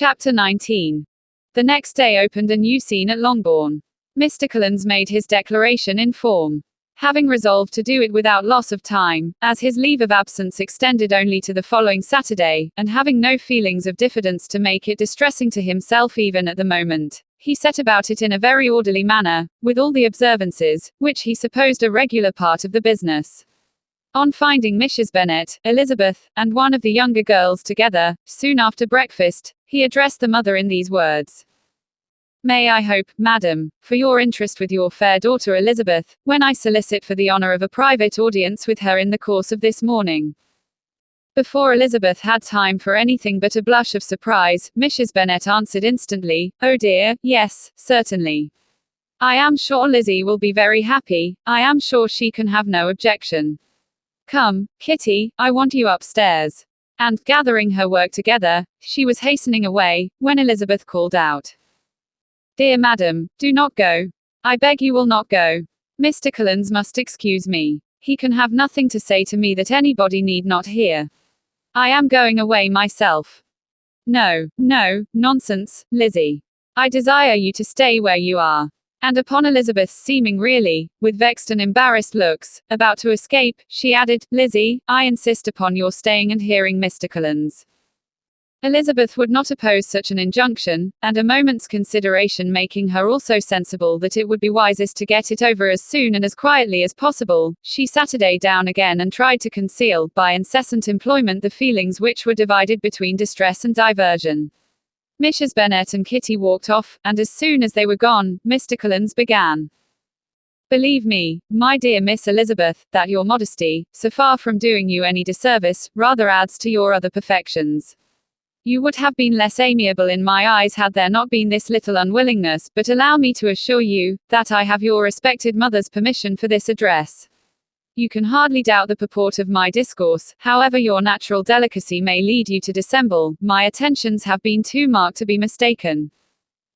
Chapter 19. The next day opened a new scene at Longbourn. Mr. Collins made his declaration in form. Having resolved to do it without loss of time, as his leave of absence extended only to the following Saturday, and having no feelings of diffidence to make it distressing to himself even at the moment, he set about it in a very orderly manner, with all the observances, which he supposed a regular part of the business. On finding Mrs. Bennet, Elizabeth, and one of the younger girls together, soon after breakfast, he addressed the mother in these words. May I hope, madam, for your interest with your fair daughter Elizabeth, when I solicit for the honor of a private audience with her in the course of this morning. Before Elizabeth had time for anything but a blush of surprise, Mrs. Bennet answered instantly, Oh dear, yes, certainly. I am sure Lizzie will be very happy, I am sure she can have no objection. Come, Kitty, I want you upstairs. And, gathering her work together, she was hastening away, when Elizabeth called out. Dear madam, do not go. I beg you will not go. Mr. Collins must excuse me. He can have nothing to say to me that anybody need not hear. I am going away myself. No, no, nonsense, Lizzie. I desire you to stay where you are. And upon Elizabeth's seeming really, with vexed and embarrassed looks, about to escape, she added, Lizzie, I insist upon your staying and hearing Mr. Collins. Elizabeth would not oppose such an injunction, and a moment's consideration making her also sensible that it would be wisest to get it over as soon and as quietly as possible, she sat down again and tried to conceal, by incessant employment, the feelings which were divided between distress and diversion. Mrs. Bennet and Kitty walked off, and as soon as they were gone, Mr. Collins began. Believe me, my dear Miss Elizabeth, that your modesty, so far from doing you any disservice, rather adds to your other perfections. You would have been less amiable in my eyes had there not been this little unwillingness, but allow me to assure you, that I have your respected mother's permission for this address. You can hardly doubt the purport of my discourse, however your natural delicacy may lead you to dissemble, my attentions have been too marked to be mistaken.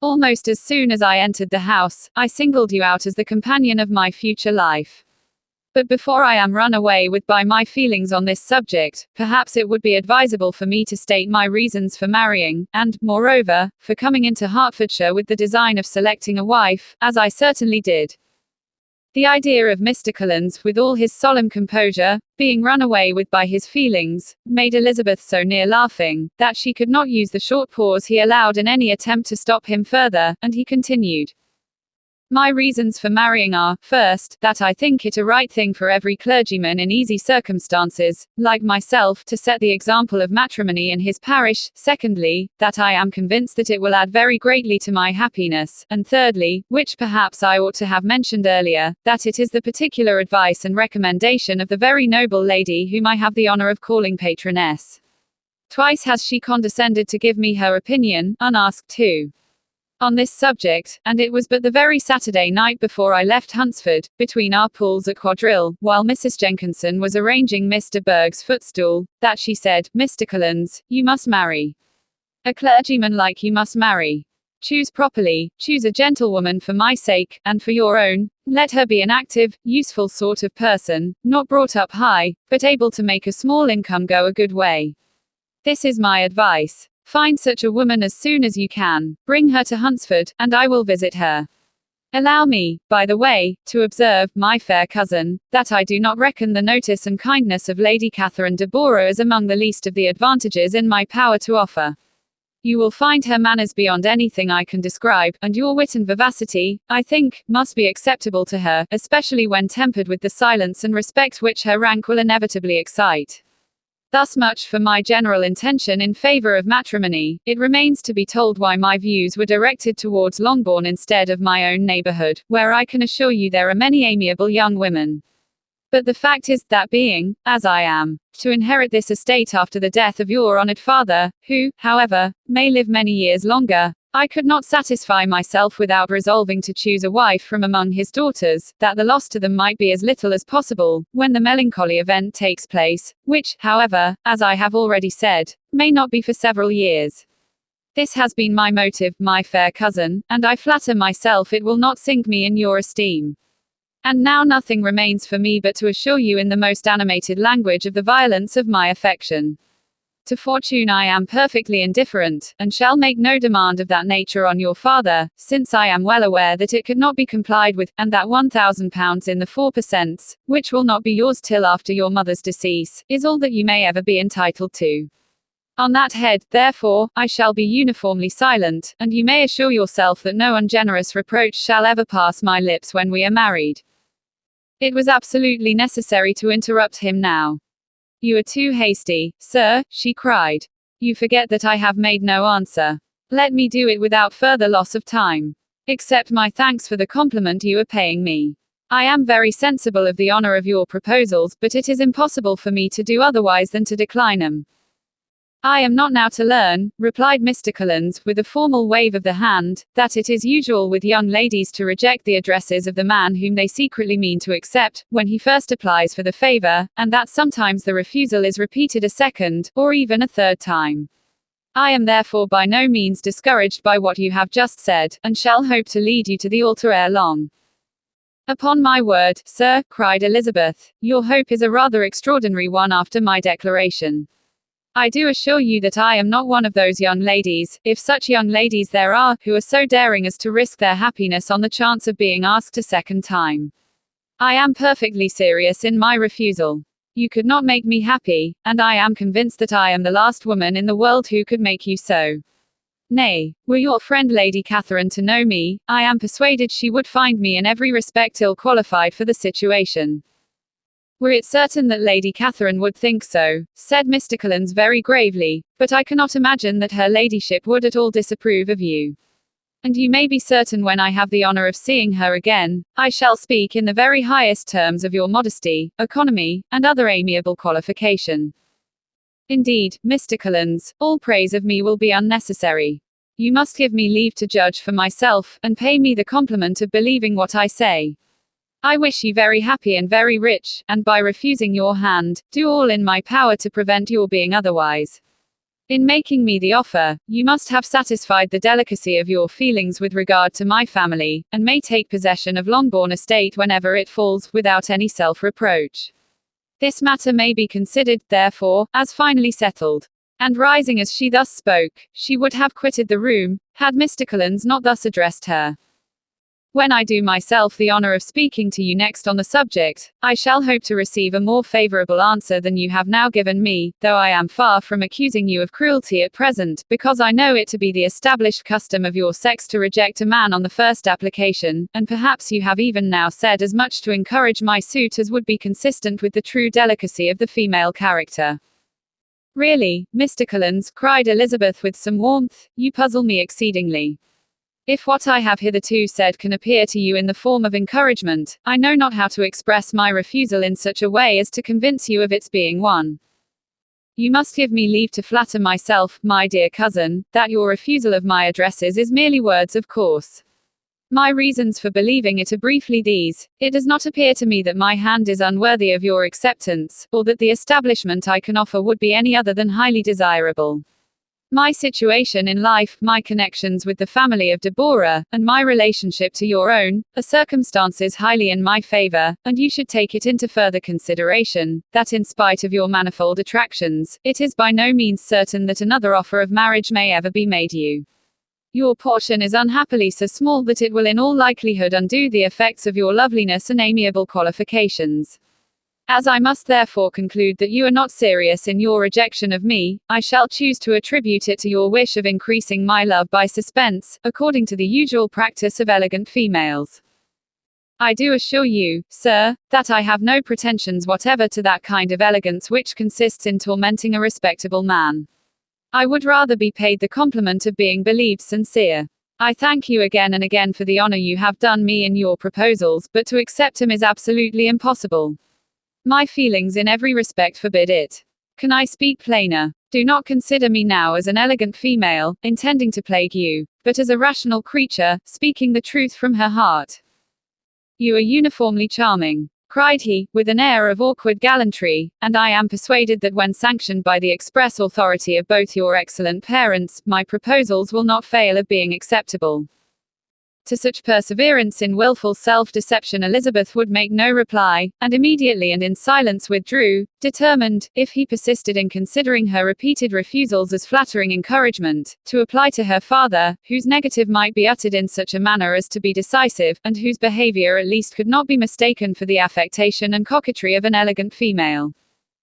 Almost as soon as I entered the house, I singled you out as the companion of my future life. But before I am run away with by my feelings on this subject, perhaps it would be advisable for me to state my reasons for marrying, and, moreover, for coming into Hertfordshire with the design of selecting a wife, as I certainly did. The idea of Mr. Collins, with all his solemn composure, being run away with by his feelings, made Elizabeth so near laughing, that she could not use the short pause he allowed in any attempt to stop him further, and he continued. My reasons for marrying are, first, that I think it a right thing for every clergyman in easy circumstances, like myself, to set the example of matrimony in his parish, secondly, that I am convinced that it will add very greatly to my happiness, and thirdly, which perhaps I ought to have mentioned earlier, that it is the particular advice and recommendation of the very noble lady whom I have the honor of calling patroness. Twice has she condescended to give me her opinion, unasked too. On this subject, and it was but the very Saturday night before I left Hunsford, between our pools at quadrille, while Mrs. Jenkinson was arranging Mr. Berg's footstool, that she said, Mr. Collins, you must marry. A clergyman like you must marry. Choose properly, choose a gentlewoman for my sake, and for your own, let her be an active, useful sort of person, not brought up high, but able to make a small income go a good way. This is my advice. Find such a woman as soon as you can, bring her to Hunsford, and I will visit her. Allow me, by the way, to observe, my fair cousin, that I do not reckon the notice and kindness of Lady Catherine de Bora as among the least of the advantages in my power to offer. You will find her manners beyond anything I can describe, and your wit and vivacity, I think, must be acceptable to her, especially when tempered with the silence and respect which her rank will inevitably excite. Thus much for my general intention in favor of matrimony. It remains to be told why my views were directed towards Longbourn instead of my own neighborhood, where I can assure you there are many amiable young women. But the fact is, that being, as I am, to inherit this estate after the death of your honored father, who, however, may live many years longer, I could not satisfy myself without resolving to choose a wife from among his daughters, that the loss to them might be as little as possible, when the melancholy event takes place, which, however, as I have already said, may not be for several years. This has been my motive, my fair cousin, and I flatter myself it will not sink me in your esteem. And now nothing remains for me but to assure you in the most animated language of the violence of my affection. To fortune I am perfectly indifferent, and shall make no demand of that nature on your father, since I am well aware that it could not be complied with, and that £1,000 in the 4%, which will not be yours till after your mother's decease, is all that you may ever be entitled to. On that head, therefore, I shall be uniformly silent, and you may assure yourself that no ungenerous reproach shall ever pass my lips when we are married." It was absolutely necessary to interrupt him now. "You are too hasty, sir," she cried. "You forget that I have made no answer. Let me do it without further loss of time. Accept my thanks for the compliment you are paying me. I am very sensible of the honor of your proposals, but it is impossible for me to do otherwise than to decline them." "I am not now to learn," replied Mr. Collins, with a formal wave of the hand, "that it is usual with young ladies to reject the addresses of the man whom they secretly mean to accept, when he first applies for the favor, and that sometimes the refusal is repeated a second, or even a third time. I am therefore by no means discouraged by what you have just said, and shall hope to lead you to the altar ere long." "Upon my word, sir," cried Elizabeth, "your hope is a rather extraordinary one after my declaration. I do assure you that I am not one of those young ladies, if such young ladies there are, who are so daring as to risk their happiness on the chance of being asked a second time. I am perfectly serious in my refusal. You could not make me happy, and I am convinced that I am the last woman in the world who could make you so. Nay, were your friend Lady Catherine to know me, I am persuaded she would find me in every respect ill qualified for the situation." "Were it certain that Lady Catherine would think so," said Mr. Collins very gravely, "but I cannot imagine that her ladyship would at all disapprove of you. And you may be certain when I have the honor of seeing her again, I shall speak in the very highest terms of your modesty, economy, and other amiable qualification. Indeed, Mr. Collins, all praise of me will be unnecessary. You must give me leave to judge for myself, and pay me the compliment of believing what I say. I wish you very happy and very rich, and by refusing your hand, do all in my power to prevent your being otherwise. In making me the offer, you must have satisfied the delicacy of your feelings with regard to my family, and may take possession of Longbourn estate whenever it falls, without any self-reproach. This matter may be considered, therefore, as finally settled." And rising as she thus spoke, she would have quitted the room, had Mr. Collins not thus addressed her. "When I do myself the honor of speaking to you next on the subject, I shall hope to receive a more favorable answer than you have now given me, though I am far from accusing you of cruelty at present, because I know it to be the established custom of your sex to reject a man on the first application, and perhaps you have even now said as much to encourage my suit as would be consistent with the true delicacy of the female character." "Really, Mr. Collins," cried Elizabeth with some warmth, "you puzzle me exceedingly. If what I have hitherto said can appear to you in the form of encouragement, I know not how to express my refusal in such a way as to convince you of its being one. You must give me leave to flatter myself, my dear cousin, that your refusal of my addresses is merely words of course. My reasons for believing it are briefly these: it does not appear to me that my hand is unworthy of your acceptance, or that the establishment I can offer would be any other than highly desirable. My situation in life, my connections with the family of Deborah, and my relationship to your own, are circumstances highly in my favor, and you should take it into further consideration, that in spite of your manifold attractions, it is by no means certain that another offer of marriage may ever be made you. Your portion is unhappily so small that it will in all likelihood undo the effects of your loveliness and amiable qualifications. As I must therefore conclude that you are not serious in your rejection of me, I shall choose to attribute it to your wish of increasing my love by suspense, according to the usual practice of elegant females. I do assure you, sir, that I have no pretensions whatever to that kind of elegance which consists in tormenting a respectable man. I would rather be paid the compliment of being believed sincere. I thank you again and again for the honor you have done me in your proposals, but to accept them is absolutely impossible. My feelings in every respect forbid it. Can I speak plainer? Do not consider me now as an elegant female, intending to plague you, but as a rational creature, speaking the truth from her heart. You are uniformly charming, cried he, with an air of awkward gallantry, and I am persuaded that when sanctioned by the express authority of both your excellent parents, my proposals will not fail of being acceptable. To such perseverance in wilful self-deception Elizabeth would make no reply, and immediately and in silence withdrew, determined, if he persisted in considering her repeated refusals as flattering encouragement, to apply to her father, whose negative might be uttered in such a manner as to be decisive, and whose behavior at least could not be mistaken for the affectation and coquetry of an elegant female.